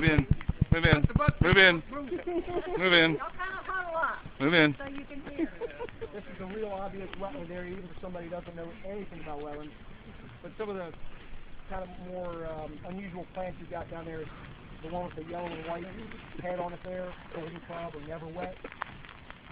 Move in. Move in. Move in. Move in. Move in. So you can hear. This is a real obvious wetland area, even for somebody who doesn't know anything about wetlands. But some of the kind of more unusual plants you've got down there is the one with the yellow and white head on it there, golden club, or never wet.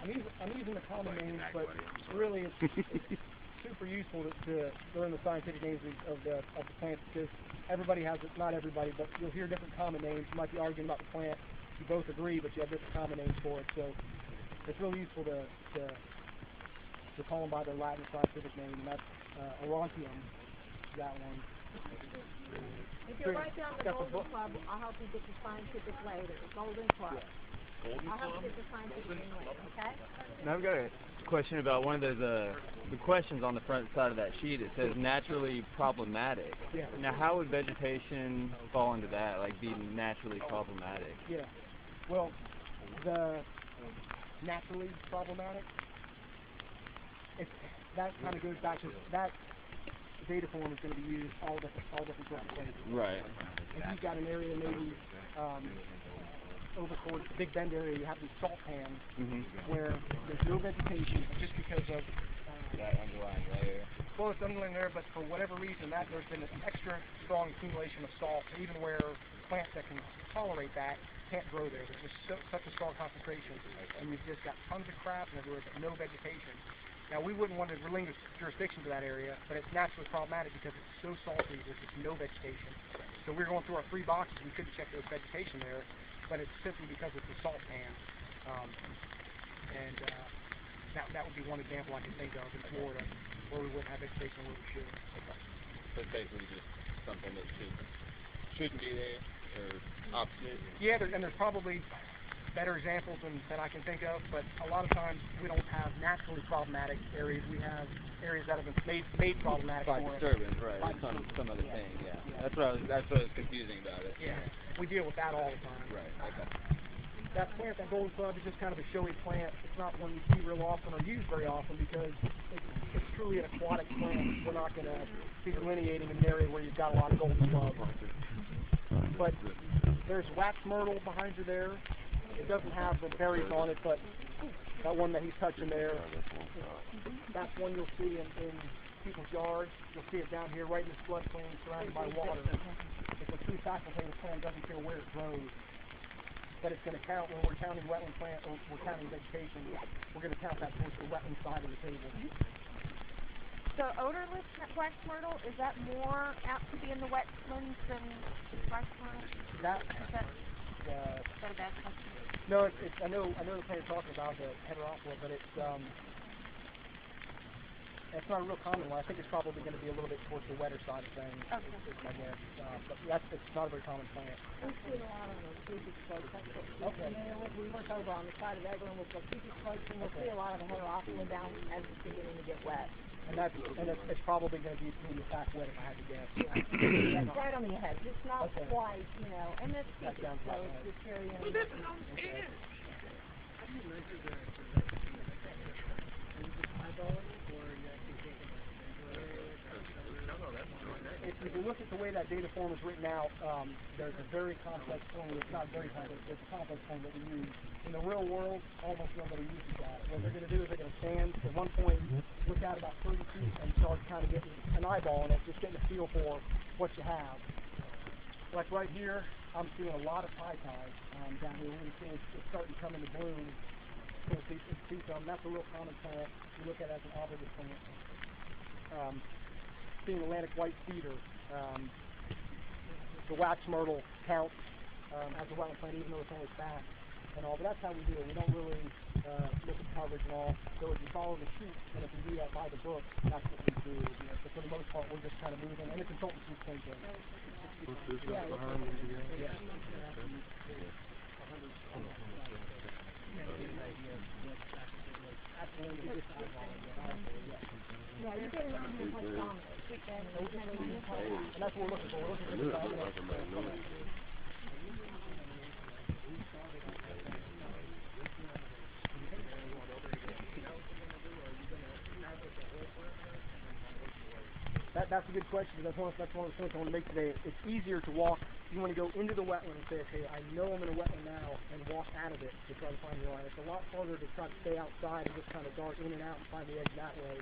I'm using the common names, but really it's super useful to learn the scientific names of the plants, because everybody has it, not everybody, but you'll hear different common names. You might be arguing about the plant, you both agree, but you have different common names for it. So it's really useful to call them by their Latin scientific name, and that's Orontium, that one. If you write down the Golden Club, I'll help you get the scientific later. Golden Club. I'll help you get the scientific name later, okay? Now I've got a question about one of those the questions on the front side of that sheet. It says naturally problematic. Yeah. Now how would vegetation fall into that, like being naturally problematic? Yeah. Well, the naturally problematic, that kind of goes back to that data form is going to be used all different sorts of places. Right. If you've got an area maybe over towards the Big Bend area, you have these salt pans where there's no vegetation just because of That underlying layer. well, it's underlying there, but for whatever reason, there's been an extra strong accumulation of salt, even where plants that can tolerate that can't grow there. There's just such a strong concentration, and you've just got tons of crap and everywhere, but no vegetation. Now, we wouldn't want to relinquish jurisdiction to that area, but it's naturally problematic because it's so salty, there's just no vegetation. So we're going through our 3 boxes, we couldn't check those vegetation there, but it's simply because it's a salt pan. That would be one example I can think of in Florida, where we wouldn't have vegetation where we should. So it's basically just something that shouldn't be there, or opposite? Yeah, and there's probably better examples than I can think of, but a lot of times we don't have naturally problematic areas. We have areas that have been made problematic by for disturbance, right? By Some other thing, yeah. That's what was confusing about it. Yeah, we deal with that all the time. Right. Okay. That plant, that golden club, is just kind of a showy plant. It's not one you see real often or use very often because it's truly an aquatic plant. We're not going to be delineating in an area where you've got a lot of golden club. But there's wax myrtle behind you there. It doesn't have the berries on it, but that one that he's touching there, that's one you'll see in people's yards. You'll see it down here right in this floodplain surrounded by water. It's a true facultative plant, doesn't care where it grows. But it's going to count when we're counting wetland plant, or we're counting vegetation, we're going to count that towards the wetland side of the table. So odorless wax myrtle, is that more apt to be in the wetlands than wax myrtle? Is that a bad question? No, I know the plant you're talking about, the heterophila, but it's not a real common one. I think it's probably going to be a little bit towards the wetter side of things. Okay. Is my guess. But it's not a very common plant. We see a lot of those cubic spikes. Okay. We went over on the side of Eglin with the cubic spikes, and we'll see a lot of the heterophila down as it's beginning to get wet. And it's probably going to be pretty attack wet if I had to guess. Yeah. It's right on the edge. It's not quite, and it's that cubic, sounds so right. it's very If you look at the way that data form is written out, there's a very complex formula. It's not very complex, it's a complex form that we use. In the real world, almost nobody uses that. What they're going to do is they're going to stand at one point, look out about 30 feet, and start kind of getting an eyeball in it, just getting a feel for what you have. Like right here, I'm seeing a lot of pie down here. We're seeing it's starting to come into bloom. See some. That's a real common plant. We look at it as an arborvitae plant. Seeing Atlantic white cedar, the wax myrtle counts as a wetland plant, even though it's only fat and all. But that's how we do it. We don't really look at coverage and all. So if you follow the sheet, and if we do that by the book, that's what we do. But for the most part, we're just kind of moving. And the consultants do the same thing. Yeah, you're getting on here much dominant. And that's what we're looking for. We're looking for the dominant. That's a good question. That's one of the points I want to make today. It's easier to walk. You want to go into the wetland and say, okay, I know I'm in a wetland now, and walk out of it to try to find your line. It's a lot harder to try to stay outside and just kind of dart in and out and find the edge that way.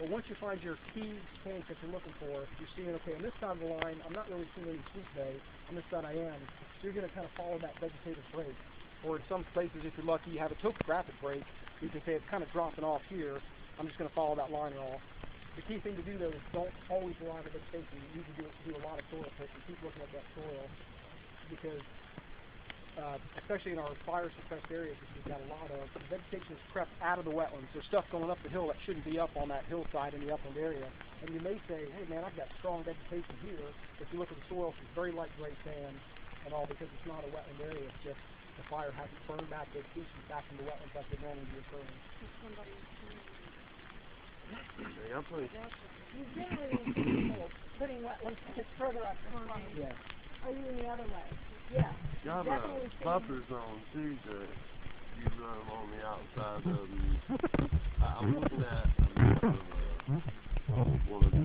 But once you find your key point that you're looking for, you're seeing, okay, on this side of the line, I'm not really seeing any sweep bay. On this side I am. So you're going to kind of follow that vegetative break. Or in some places, if you're lucky, you have a topographic break. You can say it's kind of dropping off here. I'm just going to follow that line off. The key thing to do, though, is don't always rely on the vegetation. You need to do a lot of soil picking. Keep looking at that soil because, especially in our fire-suppressed areas, which we've got a lot of, the vegetation is crept out of the wetlands. There's stuff going up the hill that shouldn't be up on that hillside in the upland area. And you may say, hey, man, I've got strong vegetation here. If you look at the soil, it's very light gray sand and all because it's not a wetland area. It's just the fire hasn't burned back vegetation back into wetlands like they normally be occurring. You generally putting wetlands just further up front. Yeah. Or even the other way. Yeah. You have a buffer zone too that you run on the outside of them. I'm looking at one of the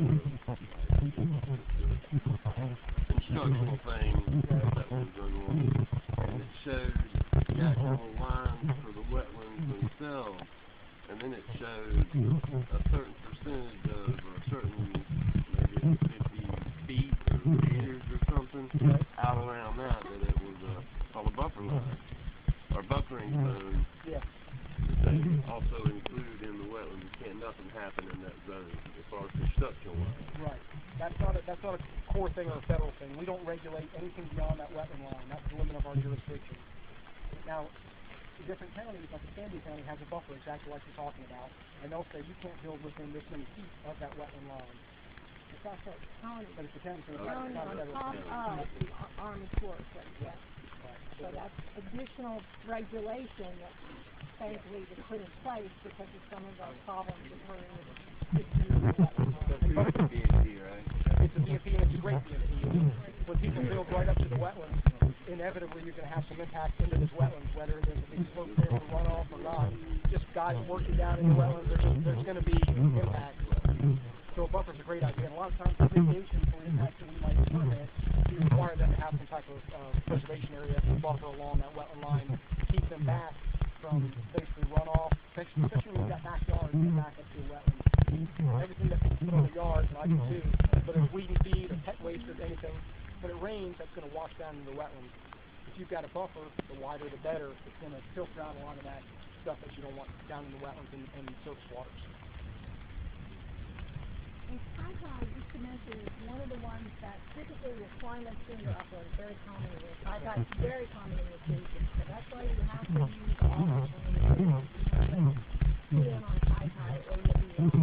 instructional things that was on, and it showed the actual lines for the wetlands themselves. And then it showed a certain percentage of, or a certain, maybe 50 feet or meters or something, out around that it was called a buffer line, or buffering zone. Yeah. They also include in the wetlands, can't nothing happen in that zone as far as construction wise. Right. That's not a core thing or a federal thing. We don't regulate anything beyond that wetland line. That's the limit of our jurisdiction. Now, different counties, like Sandy County, has a buffer exactly like you're talking about, and they'll say you can't build within this many feet of that wetland line. It's also county. But it's the county, so it's County not on federal. top of the Army Corps, yes. So that's additional regulation that thankfully was put in place because of some of the problems occurring with the wetland line. It's a BMP, right? It's a BMP and it's a great BMP. When people build right up to the wetlands, inevitably you're going to have some impact into this wetlands, whether there's a big slope there for runoff or not. Just guys working down in the wetlands, there's going to be impact. So a buffer's a great idea. And a lot of times for mitigation for impacts that we might permit, you require them to have some type of preservation area to buffer along that wetland line, keep them back from basically runoff, especially when you've got backyards and back up to a wetland. Everything that people put on the yards, and I do too, whether it's weed and feed or pet waste or anything, when it rains, that's going to wash down into the wetlands. If you've got a buffer, the wider the better. It's going to filter out a lot of that stuff that you don't want down in the wetlands and surface waters. And Taitai, just to mention, is one of the ones that typically will climb up to the upland very commonly. Taitai is very common in this region, so that's why you have to use all of them. Put in on Taitai or you'll be in.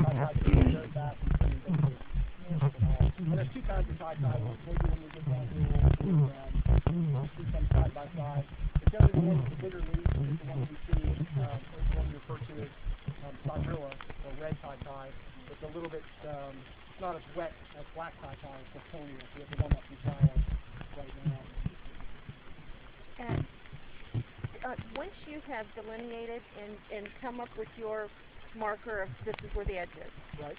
Taitai is very fast and pretty dangerous. And there's two kinds of Taitai. Maybe when we get down here, we'll see some side by side. The generally the one with the bigger leaves is the one that we see, is the one we refer to as Cyrilla, or red Taitai. It's a little bit, it's not as wet as black Taitai, it's Laconia, so it's the one that's in trial right now. And once you have delineated and come up with your marker of this is where the edge is, right?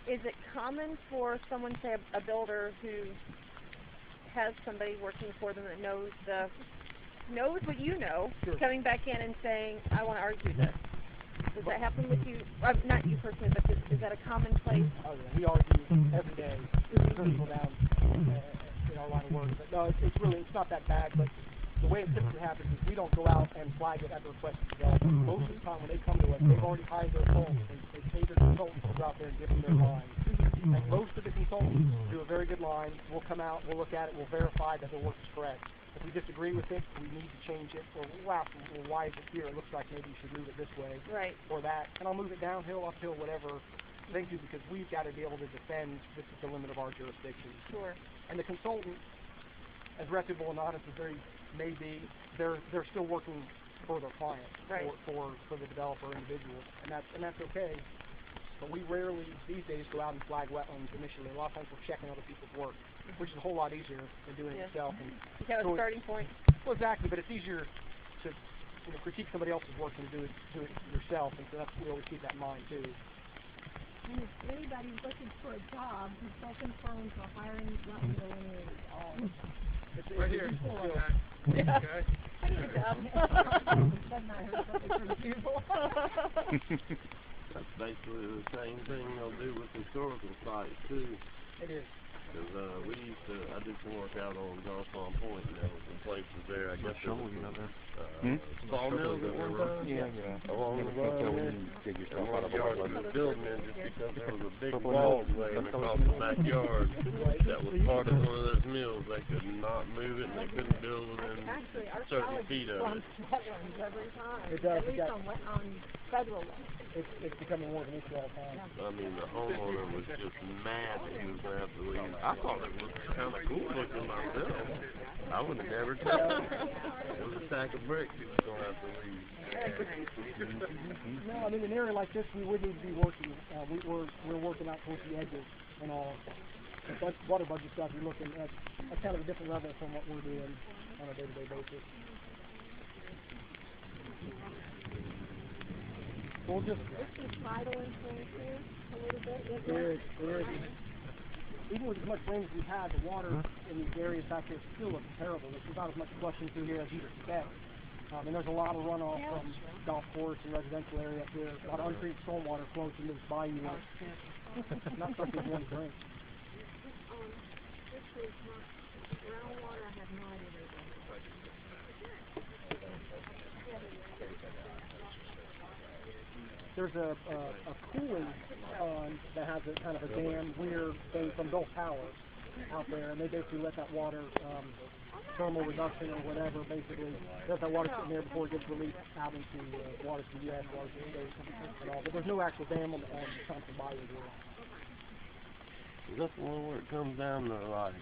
Is it common for someone, say a builder who has somebody working for them that knows what you know, Sure. coming back in and saying, I want to argue this? Does that happen with you? Not you personally, but is that a common place? Oh yeah, we argue every day. People down in our line of work. But no, it's not that bad. But the way it typically happens is we don't go out and flag it at the request of the developer. Most of the time when they come to us, they've already hired their consultants. They pay their consultants to go out there and give them their line. And most of the consultants do a very good line. We'll come out, we'll look at it, we'll verify that the work is correct. If we disagree with it, we need to change it, or we'll ask them, well, why is it here? It looks like maybe you should move it this way, right, or that. And I'll move it downhill, uphill, whatever they do, because we've got to be able to defend this is the limit of our jurisdiction. Sure. And the consultant, as reputable and honest as they may be, they're still working for their client, right, for the developer individual, and that's okay. But we rarely these days go out and flag wetlands initially. A lot of times we're checking other people's work, which is a whole lot easier than doing it yourself. And is that a starting point? Well, exactly, but it's easier to critique somebody else's work than to do it yourself, and so we always keep that in mind too. And if anybody's looking for a job, he's so confirmed for hiring wetland delineators all the time. Right here. Yeah. Okay. I need a job. Suddenly I heard something from people. That's basically the same thing they'll do with historical sites too. It is. Because I did some work out on Garthon Point, and there were some places there, I guess there was some, sawmills at one time. Yeah. Along the line there. And one yard we were building in just because there was a big wall laying across the backyard that was part of one of those mills. They could not move it, and they couldn't build within Actually, our certain college feet of it. wants wetlands every time. It does, At least yeah. on federal level. It's becoming more of an issue all the time. I mean, the homeowner was just mad that he was going to have to leave. I thought it was kind of cool looking myself. I would have never told him. It was a stack of bricks he was going to have to leave. No, I mean, in an area like this, we would need to be working. We're working out towards the edges and all. But water budget stuff, you're looking at kind of a different level from what we're doing on a day-to-day basis. We'll just... This is tidal influence here a little bit. There is. Even with as much rain as we've had, the water in these areas back here still looks terrible. There's not as much flushing through here as you'd expect. And there's a lot of runoff from golf course and residential area up here. A lot of untreated stormwater flows into this bayou. Not something you want to drink. This is not groundwater. I have no idea where it is. There's a cooling pond that has a kind of a dam weir thing from Gulf Power out there, and they basically let that water, thermal reduction or whatever, basically let that water sit in there before it gets released out into water to the U.S., water to the state, and all. But there's no actual dam on Thompson Bayou here. Is that the one where it comes down to, like,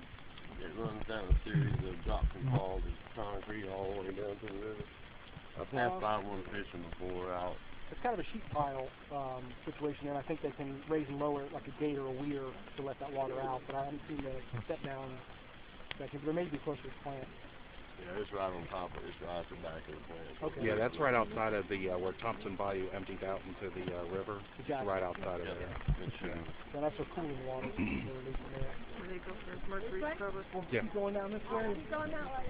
it runs down a series of drops and falls of concrete all the way down to the river? I passed by one fishing before out. It's kind of a sheet pile situation, and I think they can raise and lower it like a gate or a weir to let that water out, but I haven't seen the step down section. There may be closer to the plant. Yeah, it's right on top of it. It's right at the back of the plant. Okay. Yeah, that's right outside of the where Thompson Bayou emptied out into the river. It's Exactly. right outside of there. It's So that's a cooling water they're releasing there. Where they go for mercury cover. We'll Yeah. keep going down this way. Keep going that way.